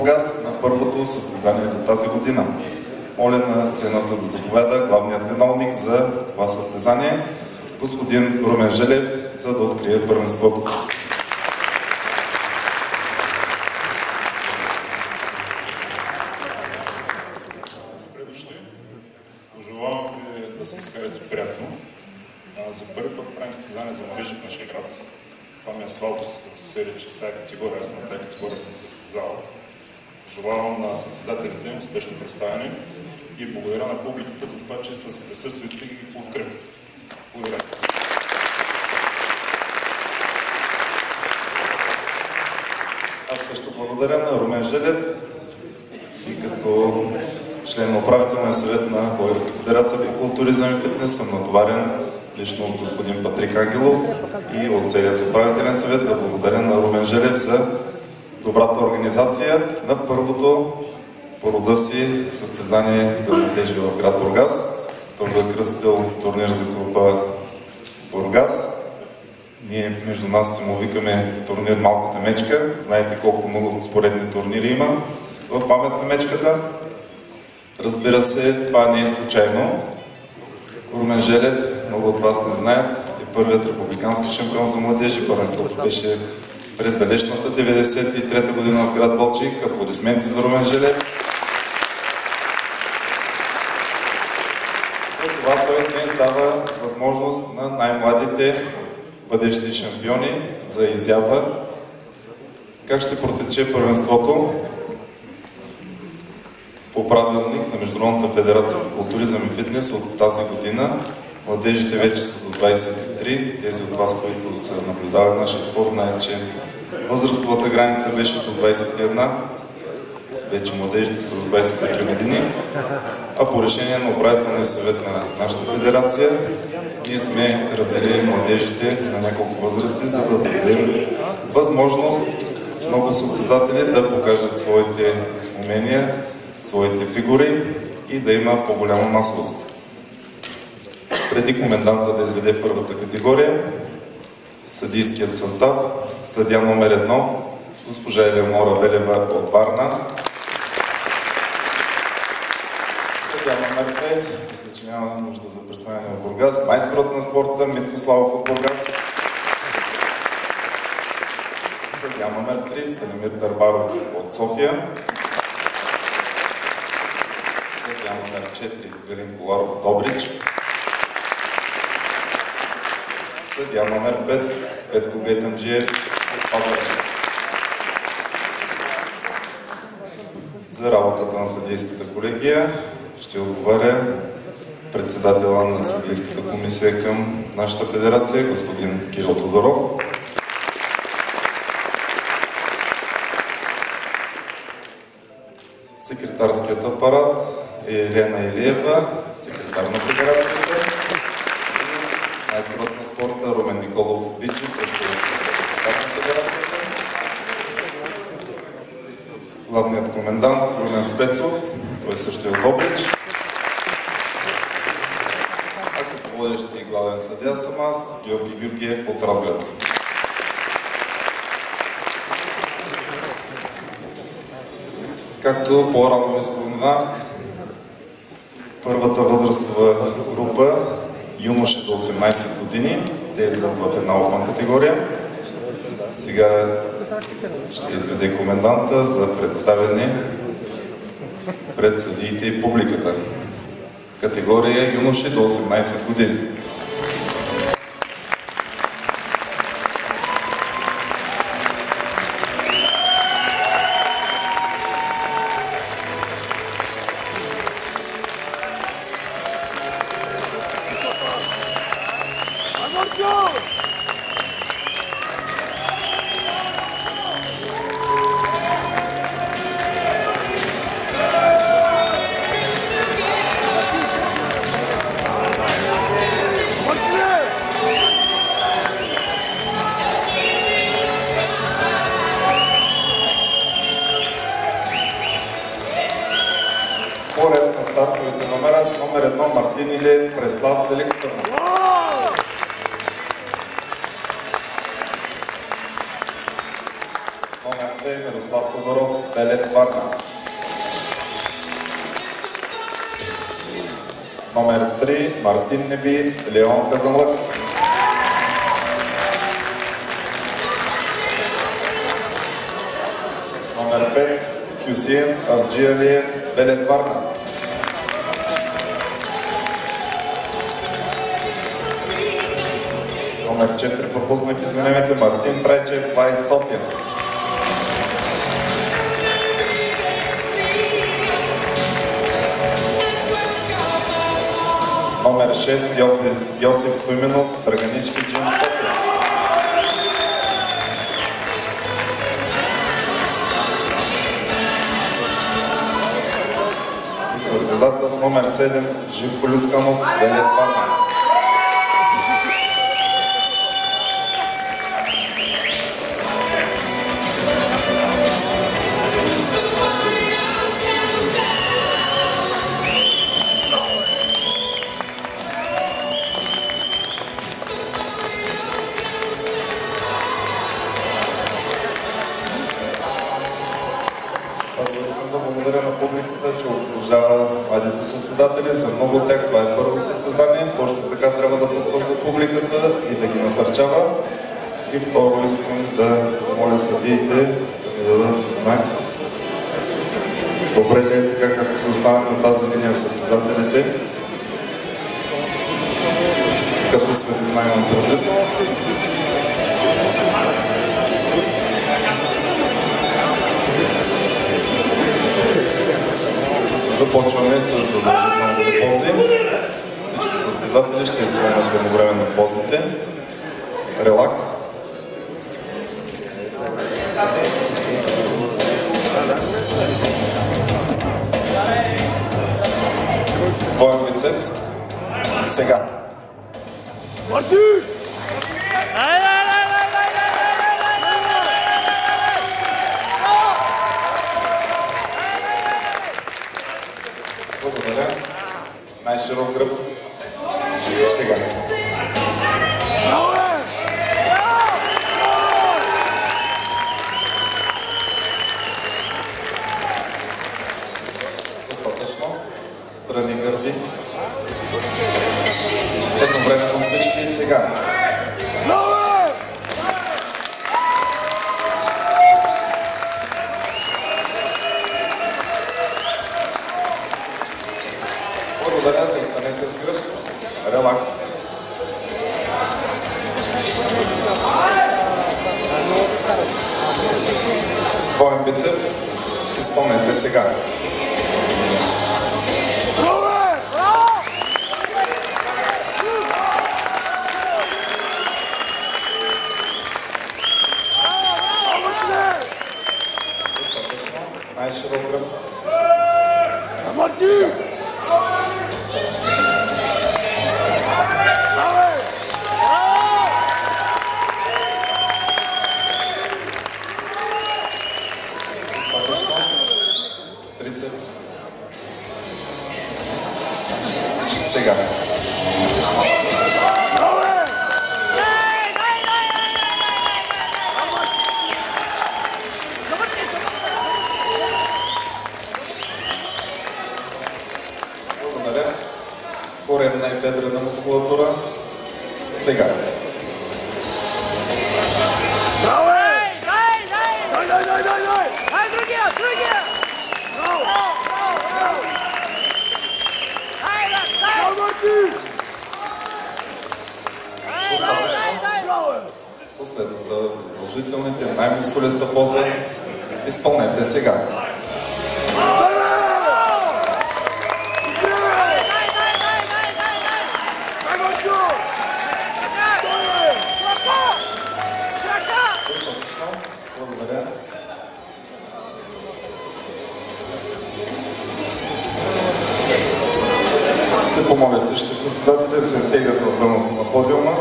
Бургас на първото състезание за тази година. Моля на сцената да заповяда главният виновник за това състезание, господин Румен Желев, за да открие първенството. Пожелавам ви да се изкарате приятно. За първи път правим състезание за младежи в нашия град. Това ми е слабост в серия, че в тази категория, аз на тази категория съм състезавал. Пожелавам на състезателите им успешно представяне и благодаря на публиката за това, че с присъствието ги подкрепят. Благодаря. Аз също благодаря на Румен Желев и като член на управителния съвет на Българска федерация по културизъм и фитнес съм натоварен лично от господин Патрик Ангелов и от целият управителен съвет да благодаря на Румен Желев за добрата организация на първото по рода си състезание за младежи в град Бургас. Той е кръстил турнир за група Бургас. Ние между нас си му викаме турнир Малката мечка. Знаете колко много поредни турнири има в памет на мечката. Разбира се, това не е случайно. Румен Желев, много от вас не знаят, е първият републикански шампион за младежи. Първенството беше през далечната 1993 година в град Балчик. Аплодисменти за Румен Желев. За това той днес дава възможност на най-младите бъдещи шампиони за изява. Как ще протече първенството? По правилник на Международната федерация в културизъм и фитнес от тази година младежите вече са до 23. Тези от вас, които са наблюдавали нашия спорт, знаят, че възрастовата граница беше до 21. Вече младежите са до 23 години. А по решение на управителния съвет на нашата федерация, ние сме разделили младежите на няколко възрасти, за да дадем възможност много състезатели да покажат своите умения, своите фигури и да има по-голяма масовост. Преди коменданта да изведе първата категория, съдийският състав: съдия номер 1 госпожа Елеонора Велева от Варна, съдия номер 2, мисля, че няма нужда за представяне от Бургас, майсторът на спорта Митко Славов от Бургас, съдия номер 3 Станимир Дърбаров от София, съдия номер 4 Галин Коларов от Добрич, съдия номер 5 Петко Гайтамджиев от Пазарджик. За работата на съдийската колегия ще отговаря председателя на съдийската комисия към нашата федерация, господин Кирил Тодоров. Секретарският апарат е Ирена Илиева, секретар на федерацията. Майсторът на спорта Румен Николов Бичи, също е секретар на федерацията. Главният комендант Румен Спецов, той също е от Добрич. А като водещ и главен съдия съм аз, Георги Георгиев от Разград. Както по-рано ви споменах, първата възрастова група юноши до 18 години, те са в една опан категория. Сега ще изведе коменданта за представяне пред съдиите и публиката. Категория юноши до 18 години. Поред на стартовите номера с номер 1 Мартин Илиев, Преслав, Велико Търново. Номер 2 Мирослав Тодоров, Белет, Варна. Номер 3 Мартин Неби, Леон Казанлък. Номер 5 Хюсейн Арджиалиев, Белет Варна. Номер 4 пропуснах, извинявайте, Мартин Пречев, Вай София. Номер 6 Йосиф Стоименов, Драганички, Джим, София. И състезател с номер 7 Живко Лютканов, Белет Варна. Искам да благодаря на публиката, че окружава младите състезатели. За много от тях това е първо състезание. Точно така трябва да подхожда публиката и да ги насърчава. И второ, искам да моля съдиите да ми дадат знак. Добре ли е така, както съставяме на тази линия състезателите? Като светлина имам предвид. Започваме с задължителните пози. Всички състезатели ще изпълнят едновременно позите. Релакс. Двоен бицепс. Сега. Благодаря. Най-широк гръб. Сега. Достатъчно. Страни гърди. Едновременно всички. Сега. Благодаря, застанете с гръб. Релакс. Двоен бицепс. Изпълнете сега. Достатъчно. Най-широк гръб. Трицепс. Сега. Благодаря. Коремна и бедрена мускулатура. Сега. Последната задължителните, най-мускулеста поза. Изпълнете сега. Достатъчно. Благодаря. Ще помоля всички състезатели да се стегнат в дъното на подиума.